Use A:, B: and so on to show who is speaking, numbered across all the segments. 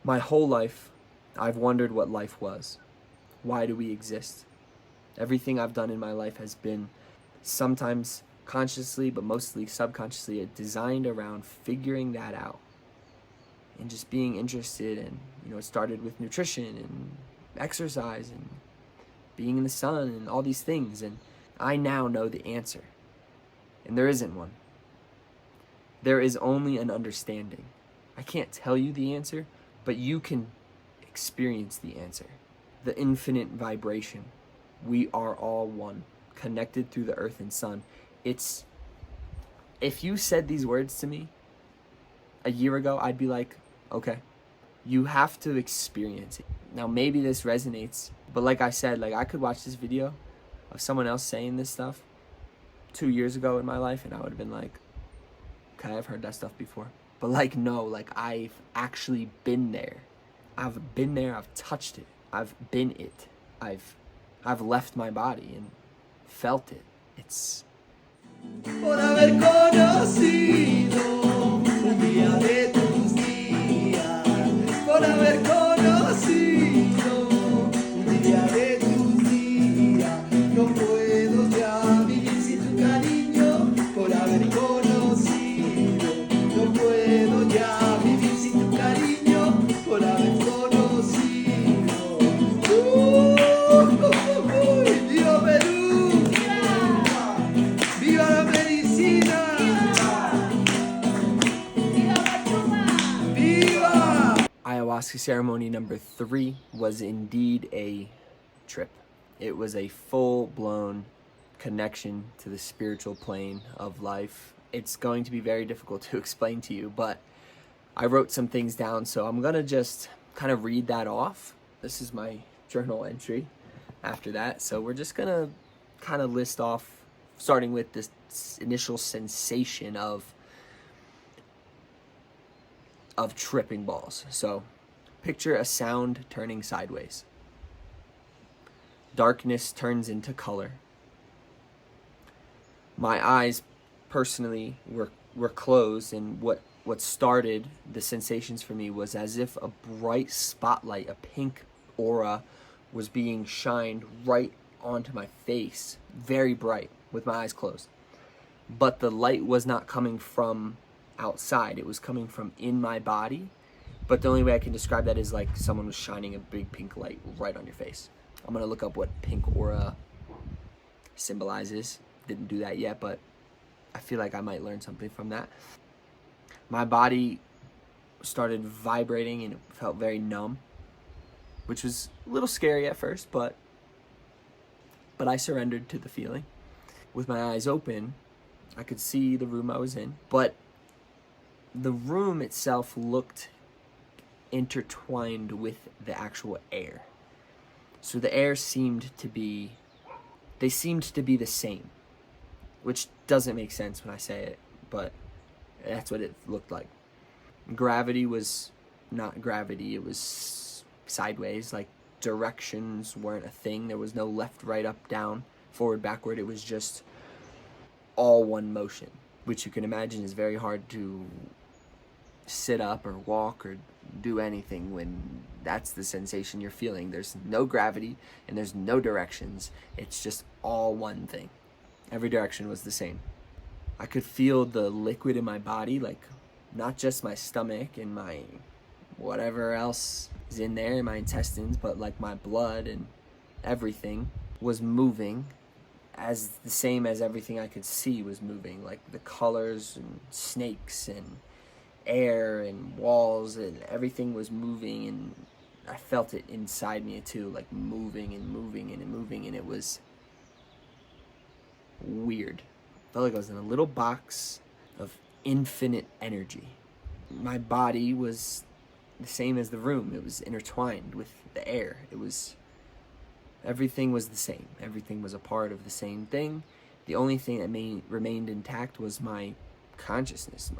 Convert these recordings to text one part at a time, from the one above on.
A: My whole life, I've wondered what life was. Why do we exist? Everything I've done in my life has been sometimes consciously, but mostly subconsciously, designed around figuring that out and just being interested in, it started with nutrition and exercise and being in the sun and all these things. And I now know the answer. And there isn't one. There is only an understanding. I can't tell you the answer, but you can experience the answer. The infinite vibration. We are all one, connected through the earth and sun. If you said these words to me a year ago, I'd be like, okay, you have to experience it. Now, maybe this resonates, but like I said, I could watch this video of someone else saying this stuff 2 years ago in my life, and I would have been like, okay, I've heard that stuff before. But no, I've actually been there. I've been there, I've touched it, I've been it. I've left my body and felt it. It's
B: por haber conocido un día de tus días, por haber conocido un día de tus días. No puedo ya vivir sin tu cariño, por haber conocido. No puedo ya vivir sin tu cariño, por haber conocido. ¡Viva Perú! ¡Viva la medicina! ¡Viva!
A: Ayahuasca ceremony number 3 was indeed a trip. It was a full-blown connection to the spiritual plane of life. It's going to be very difficult to explain to you, but I wrote some things down, so I'm gonna just kind of read that off. This is my journal entry after that, so we're just gonna kind of list off, starting with this initial sensation of tripping balls. So picture a sound turning sideways. Darkness turns into color. My eyes personally were closed, and what started the sensations for me was as if a bright spotlight, a pink aura, was being shined right onto my face, very bright, with my eyes closed. But the light was not coming from outside, it was coming from in my body. But the only way I can describe that is like someone was shining a big pink light right on your face. I'm gonna look up what pink aura symbolizes. Didn't do that yet, but I feel like I might learn something from that. My body started vibrating and it felt very numb, which was a little scary at first, but I surrendered to the feeling. With my eyes open, I could see the room I was in, but the room itself looked intertwined with the actual air. So the air seemed to be the same, which doesn't make sense when I say it, but that's what it looked like. Gravity was not gravity, it was sideways, like directions weren't a thing. There was no left, right, up, down, forward, backward. It was just all one motion, which you can imagine is very hard to sit up or walk or do anything when that's the sensation you're feeling. There's no gravity and there's no directions. It's just all one thing. Every direction was the same. I could feel the liquid in my body, like not just my stomach and my whatever else is in there, my intestines, but like my blood and everything was moving as the same as everything I could see was moving, like the colors and snakes and air and walls, and everything was moving, and I felt it inside me too, like moving and moving and moving, and it was weird. I felt like I was in a little box of infinite energy. My body was the same as the room. It was intertwined with the air. Everything was the same. Everything was a part of the same thing. The only thing that remained intact was my consciousness,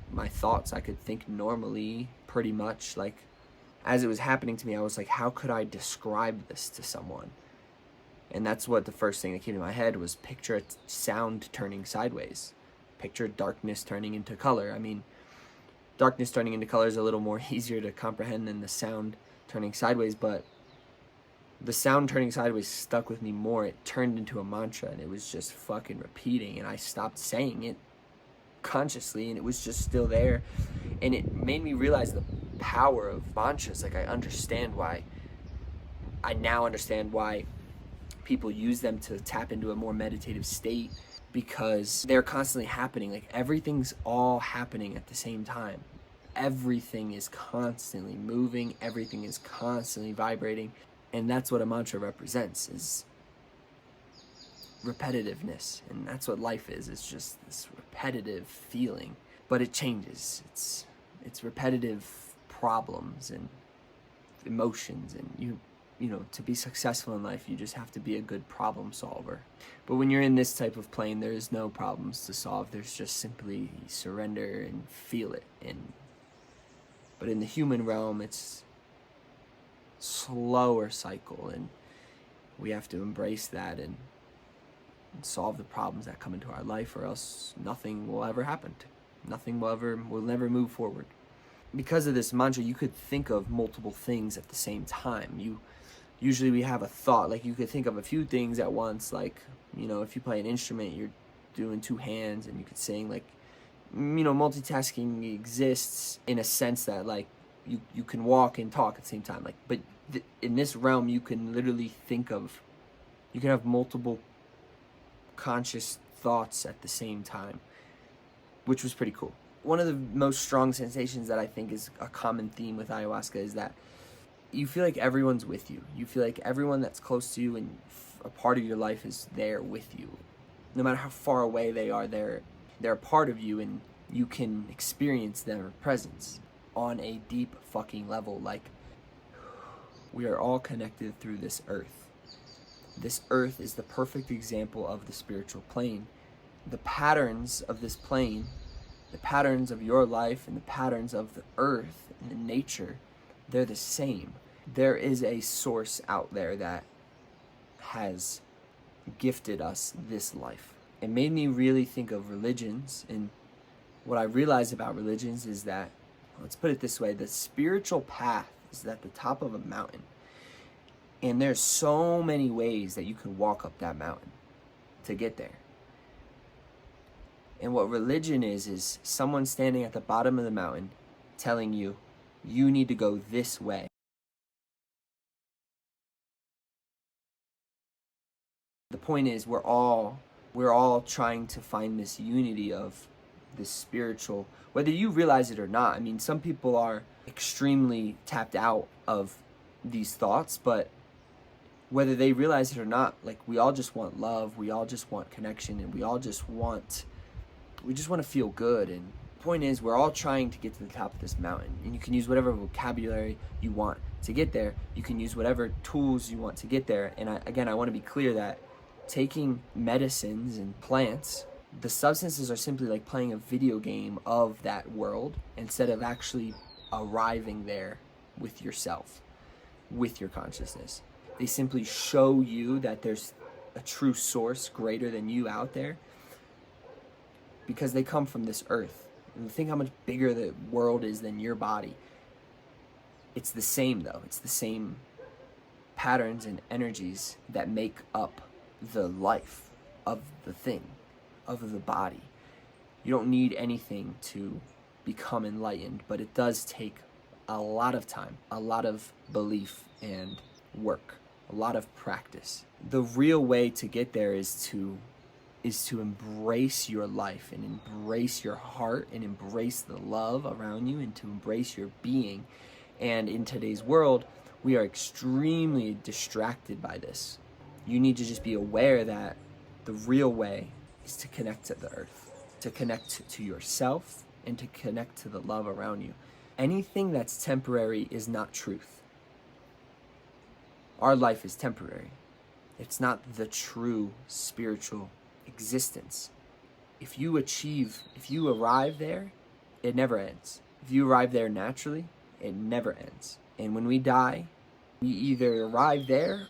A: my thoughts. I could think normally, pretty much. Like, as it was happening to me, I was like, how could I describe this to someone? And that's what the first thing that came to my head was, picture a sound turning sideways. Picture darkness turning into color. I mean, darkness turning into color is a little more easier to comprehend than the sound turning sideways, but the sound turning sideways stuck with me more. It turned into a mantra, and it was just fucking repeating, and I stopped saying it consciously, and it was just still there. And it made me realize the power of mantras. Like, I now understand why people use them to tap into a more meditative state, because they're constantly happening. Like, everything's all happening at the same time. Everything is constantly moving, everything is constantly vibrating, and that's what a mantra represents, is repetitiveness. And that's what life is. It's just this repetitive feeling, but it changes. It's repetitive problems and emotions, and you know, to be successful in life, you just have to be a good problem solver. But when you're in this type of plane, there is no problems to solve. There's just simply surrender and feel it. But in the human realm, it's slower cycle, and we have to embrace that and solve the problems that come into our life, or else nothing will ever happen. We'll never move forward. Because of this mantra, you could think of multiple things at the same time. Usually we have a thought, like you could think of a few things at once, like, you know, if you play an instrument, you're doing two hands, and you could sing, like, you know, multitasking exists in a sense that, like, you can walk and talk at the same time, like, but in this realm, you can literally you can have multiple conscious thoughts at the same time, which was pretty cool. One of the most strong sensations that I think is a common theme with ayahuasca is that you feel like everyone's with you. You feel like everyone that's close to you and a part of your life is there with you. No matter how far away they are, they're a part of you, and you can experience their presence on a deep fucking level. Like, we are all connected through this earth. This earth is the perfect example of the spiritual plane. The patterns of this plane, the patterns of your life and the patterns of the earth and the nature, they're the same. There is a source out there that has gifted us this life. It made me really think of religions, and what I realized about religions is that, let's put it this way, the spiritual path is at the top of a mountain, and there's so many ways that you can walk up that mountain to get there. And what religion is someone standing at the bottom of the mountain telling you, you need to go this way. The point is, we're all trying to find this unity of this spiritual, whether you realize it or not. I mean, some people are extremely tapped out of these thoughts, but whether they realize it or not, like, we all just want love, we all just want connection, and we just want to feel good. And the point is, we're all trying to get to the top of this mountain, and you can use whatever vocabulary you want to get there. You can use whatever tools you want to get there. And I want to be clear that taking medicines and plants, the substances are simply like playing a video game of that world, instead of actually arriving there with yourself, with your consciousness. They simply show you that there's a true source greater than you out there, because they come from this earth. And think how much bigger the world is than your body. It's the same, though. It's the same patterns and energies that make up the life of the thing, of the body. You don't need anything to become enlightened, but it does take a lot of time, a lot of belief and work, a lot of practice. The real way to get there is to embrace your life, and embrace your heart, and embrace the love around you, and to embrace your being. And in today's world, we are extremely distracted by this. You need to just be aware that the real way is to connect to the earth, to connect to yourself, and to connect to the love around you. Anything that's temporary is not truth. Our life is temporary. It's not the true spiritual existence. If you arrive there, it never ends. If you arrive there naturally, it never ends. And when we die, we either arrive there,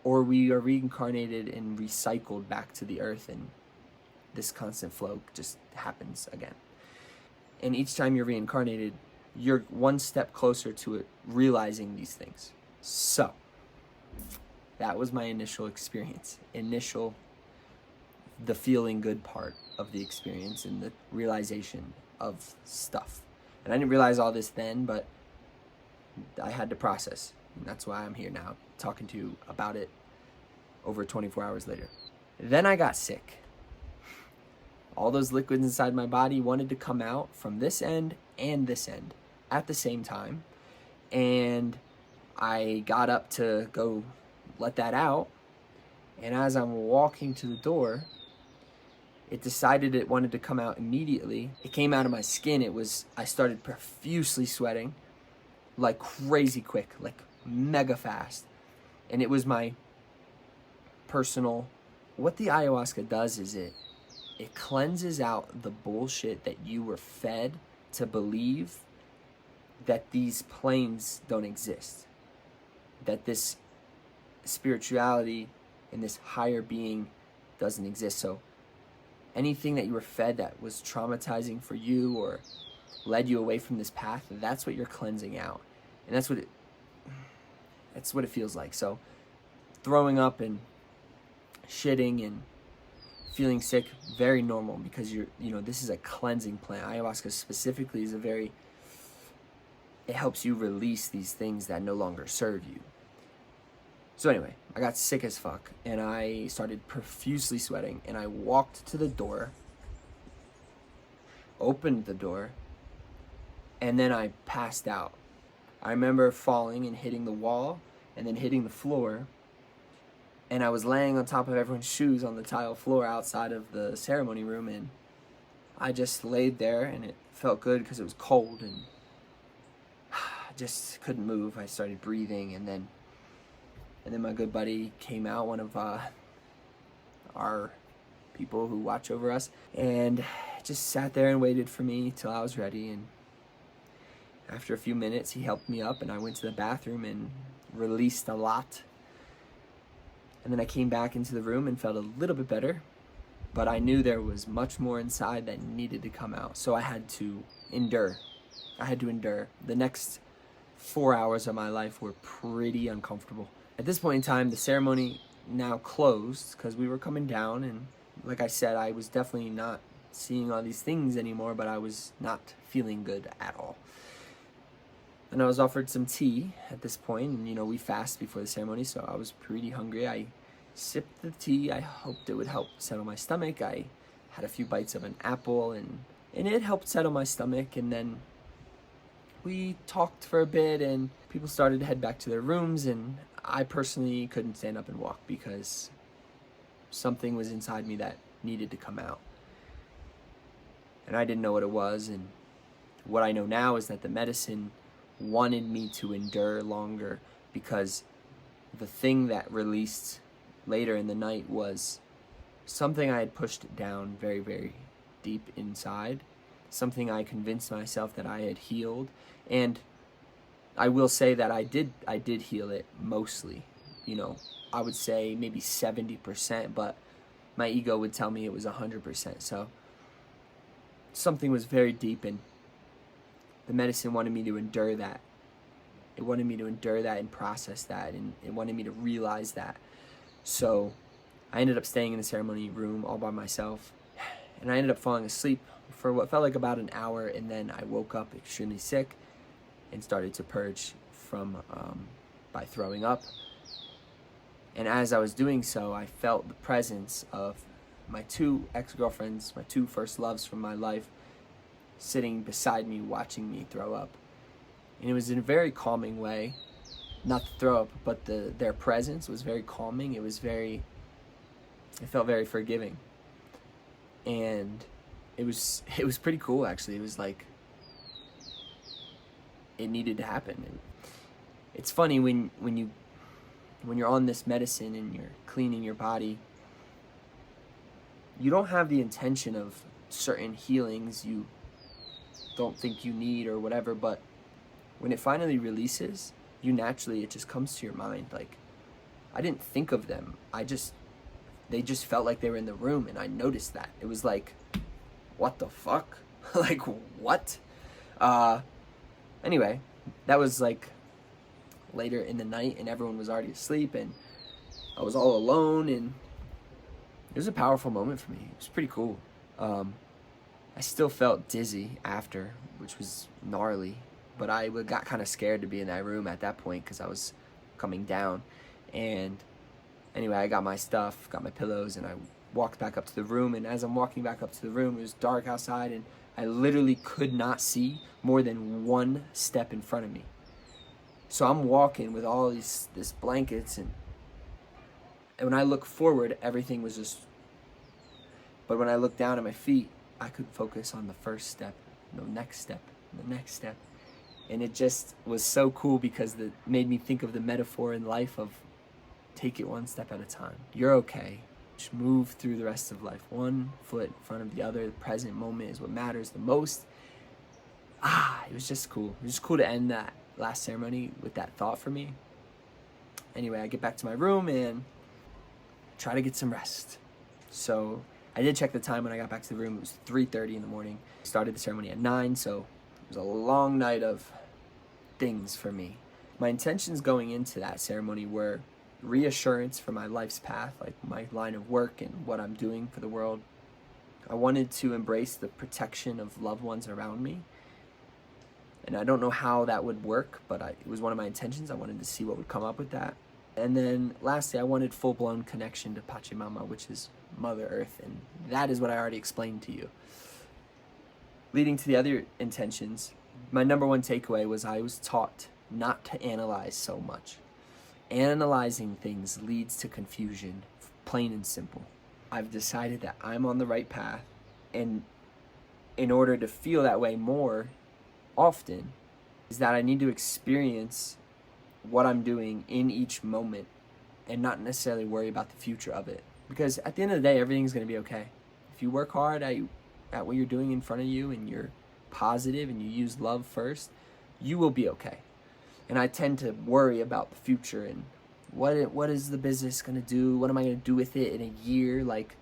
A: or we are reincarnated and recycled back to the earth, and this constant flow just happens again. And each time you're reincarnated, you're one step closer to it, realizing these things. So, that was my initial experience. The feeling good part of the experience and the realization of stuff. And I didn't realize all this then, but I had to process. And that's why I'm here now, talking to you about it over 24 hours later. Then I got sick. All those liquids inside my body wanted to come out from this end and this end at the same time. And I got up to go let that out. And as I'm walking to the door, it decided it wanted to come out immediately. It came out of my skin. I started profusely sweating, like crazy quick, like mega fast. And it was my personal, what the ayahuasca does is it cleanses out the bullshit that you were fed to believe that these planes don't exist, that this spirituality and this higher being doesn't exist. So anything that you were fed that was traumatizing for you or led you away from this path, that's what you're cleansing out. And that's what it feels like. So throwing up and shitting and feeling sick, very normal, because this is a cleansing plant. Ayahuasca specifically is it helps you release these things that no longer serve you. So anyway, I got sick as fuck, and I started profusely sweating, and I walked to the door, opened the door, and then I passed out. I remember falling and hitting the wall, and then hitting the floor, and I was laying on top of everyone's shoes on the tile floor outside of the ceremony room, and I just laid there, and it felt good because it was cold, and I just couldn't move. I started breathing, and then my good buddy came out, one of our people who watch over us, and just sat there and waited for me till I was ready. And after a few minutes, he helped me up, and I went to the bathroom and released a lot. And then I came back into the room and felt a little bit better, but I knew there was much more inside that needed to come out. So I had to endure. The next 4 hours of my life were pretty uncomfortable. At this point in time, the ceremony now closed because we were coming down, and like I said, I was definitely not seeing all these things anymore, but I was not feeling good at all. And I was offered some tea at this point, and we fast before the ceremony, so I was pretty hungry. I sipped the tea. I hoped it would help settle my stomach. I had a few bites of an apple, and it helped settle my stomach. And then we talked for a bit, and people started to head back to their rooms, and I personally couldn't stand up and walk because something was inside me that needed to come out. And I didn't know what it was, and what I know now is that the medicine wanted me to endure longer, because the thing that released later in the night was something I had pushed down very, very deep inside, something I convinced myself that I had healed. And I will say that I did heal it mostly. I would say maybe 70%, but my ego would tell me it was 100%. So something was very deep, and the medicine wanted me to endure that. It wanted me to endure that and process that, and it wanted me to realize that. So I ended up staying in the ceremony room all by myself, and I ended up falling asleep for what felt like about an hour, and then I woke up extremely sick and started to purge by throwing up. And as I was doing so, I felt the presence of my two ex-girlfriends, my two first loves from my life, sitting beside me, watching me throw up. And it was in a very calming way. Not to throw up, but their presence was very calming. It felt very forgiving. And it was pretty cool, actually. It was like, it needed to happen. It's funny when you're on this medicine and you're cleaning your body, you don't have the intention of certain healings you don't think you need or whatever, but when it finally releases, it just comes to your mind. Like, I didn't think of them. They just felt like they were in the room, and I noticed that. It was like, what the fuck? Like, what? Uh, anyway, that was like later in the night, and everyone was already asleep, and I was all alone, and it was a powerful moment for me. It was pretty cool. I still felt dizzy after, which was gnarly, but I got kind of scared to be in that room at that point because I was coming down. And anyway, I got my stuff, got my pillows, and I walked back up to the room. And as I'm walking back up to the room, it was dark outside, and I literally could not see more than one step in front of me. So I'm walking with all this blankets, and when I look forward, everything was just. But when I looked down at my feet, I could focus on the first step, the next step, the next step. And it just was so cool because it made me think of the metaphor in life of take it one step at a time. You're okay. Just move through the rest of life. One foot in front of the other. The present moment is what matters the most. It was just cool. It was just cool to end that last ceremony with that thought for me. Anyway, I get back to my room and try to get some rest. So I did check the time when I got back to the room. It was 3:30 in the morning. I started the ceremony at 9, so it was a long night of things for me. My intentions going into that ceremony were reassurance for my life's path, like my line of work and what I'm doing for the world. I wanted to embrace the protection of loved ones around me. And I don't know how that would work, but it was one of my intentions. I wanted to see what would come up with that. And then lastly, I wanted full-blown connection to Pachamama, which is Mother Earth, and that is what I already explained to you. Leading to the other intentions, my number one takeaway was I was taught not to analyze so much. Analyzing things leads to confusion, plain and simple. I've decided that I'm on the right path, and in order to feel that way more often, is that I need to experience what I'm doing in each moment and not necessarily worry about the future of it. Because at the end of the day, everything's going to be okay. If you work hard at what you're doing in front of you and you're positive and you use love first, you will be okay. And I tend to worry about the future and what is the business going to do? What am I going to do with it in a year? Like,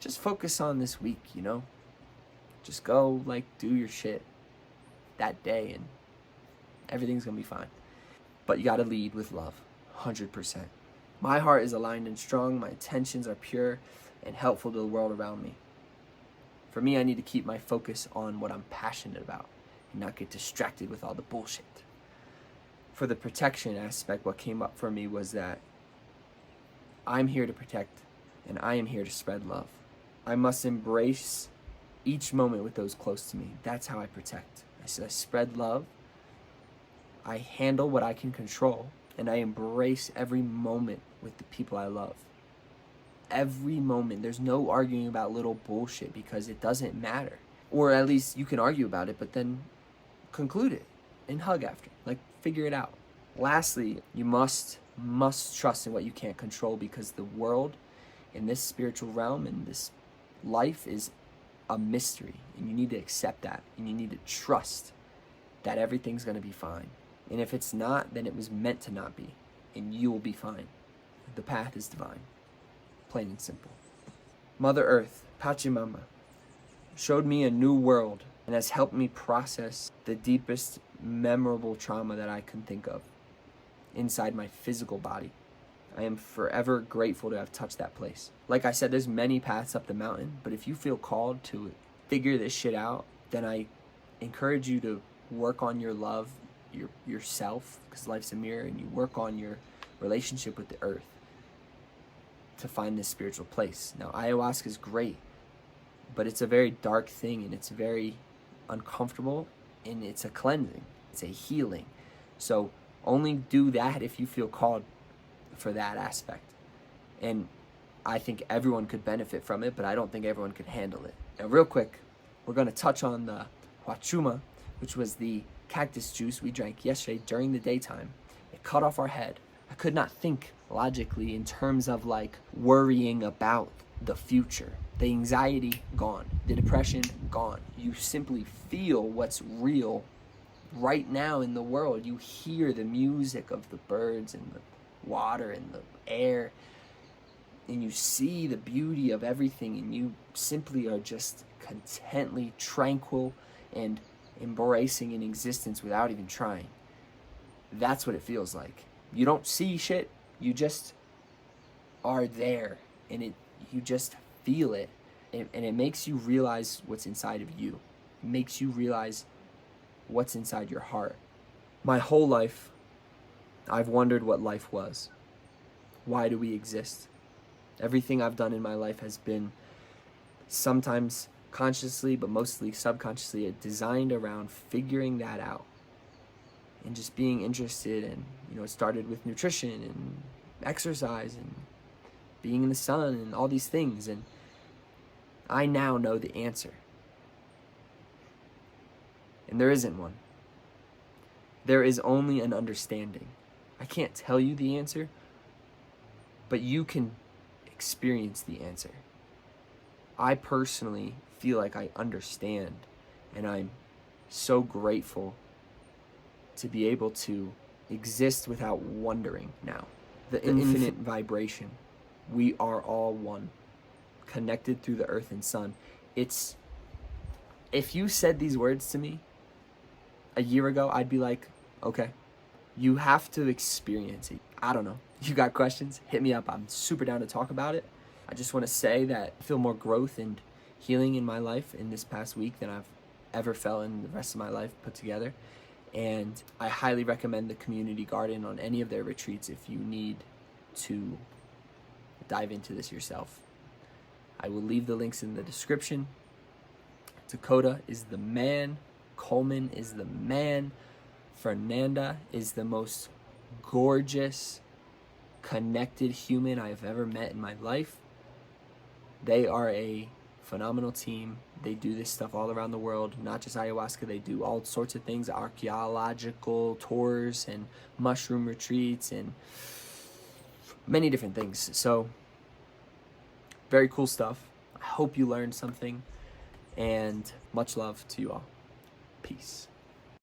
A: just focus on this week, you know? Just go, like, do your shit that day and everything's going to be fine. But you got to lead with love, 100%. My heart is aligned and strong. My intentions are pure and helpful to the world around me. For me, I need to keep my focus on what I'm passionate about and not get distracted with all the bullshit. For the protection aspect, what came up for me was that I'm here to protect and I am here to spread love. I must embrace each moment with those close to me. That's how I protect. I spread love. I handle what I can control, and I embrace every moment with the people I love. Every moment. There's no arguing about little bullshit because it doesn't matter. Or at least you can argue about it, but then conclude it and hug after. Like, figure it out. Lastly, you must trust in what you can't control, because the world in this spiritual realm and this life is a mystery, and you need to accept that, and you need to trust that everything's going to be fine. And if it's not, then it was meant to not be, and you will be fine. The path is divine, plain and simple. Mother Earth, Pachamama, showed me a new world and has helped me process the deepest memorable trauma that I can think of inside my physical body. I am forever grateful to have touched that place. Like I said, there's many paths up the mountain, but if you feel called to figure this shit out, then I encourage you to work on your love, yourself, because life's a mirror, and you work on your relationship with the earth to find this spiritual place. Now, ayahuasca is great, but it's a very dark thing, and it's very uncomfortable, and it's a cleansing. It's a healing. So only do that if you feel called for that aspect. And I think everyone could benefit from it, but I don't think everyone could handle it. Now, real quick, we're going to touch on the huachuma, which was the cactus juice we drank yesterday during the daytime. It cut off our head. I could not think logically in terms of like worrying about the future. The anxiety, gone. The depression, gone. You simply feel what's real right now in the world. You hear the music of the birds and the water and the air. and you see the beauty of everything, and you simply are just contently tranquil and embracing an existence without even trying. That's what it feels like. You don't see shit, you just are there, and you just feel it, and it makes you realize what's inside of you. It makes you realize what's inside your heart. My whole life, I've wondered what life was. Why do we exist? Everything I've done in my life has been sometimes consciously, but mostly subconsciously, designed around figuring that out and just being interested in, it started with nutrition and exercise and being in the sun and all these things. And I now know the answer. And there isn't one. There is only an understanding. I can't tell you the answer, but you can experience the answer. I personally feel like I understand, and I'm so grateful to be able to exist without wondering now. The infinite vibration. We are all one, connected through the earth and sun. If you said these words to me a year ago, I'd be like, okay, you have to experience it. I don't know. You got questions? Hit me up. I'm super down to talk about it. I just want to say that I feel more growth and healing in my life in this past week than I've ever felt in the rest of my life put together. And I highly recommend the community garden on any of their retreats if you need to dive into this yourself. I will leave the links in the description. Dakota is the man. Coleman is the man. Fernanda is the most gorgeous, connected human I've ever met in my life. They are a phenomenal team. They do this stuff all around the world, not just ayahuasca. They do all sorts of things, archaeological tours and mushroom retreats and many different things. So, very cool stuff. I hope you learned something, and much love to you all. Peace.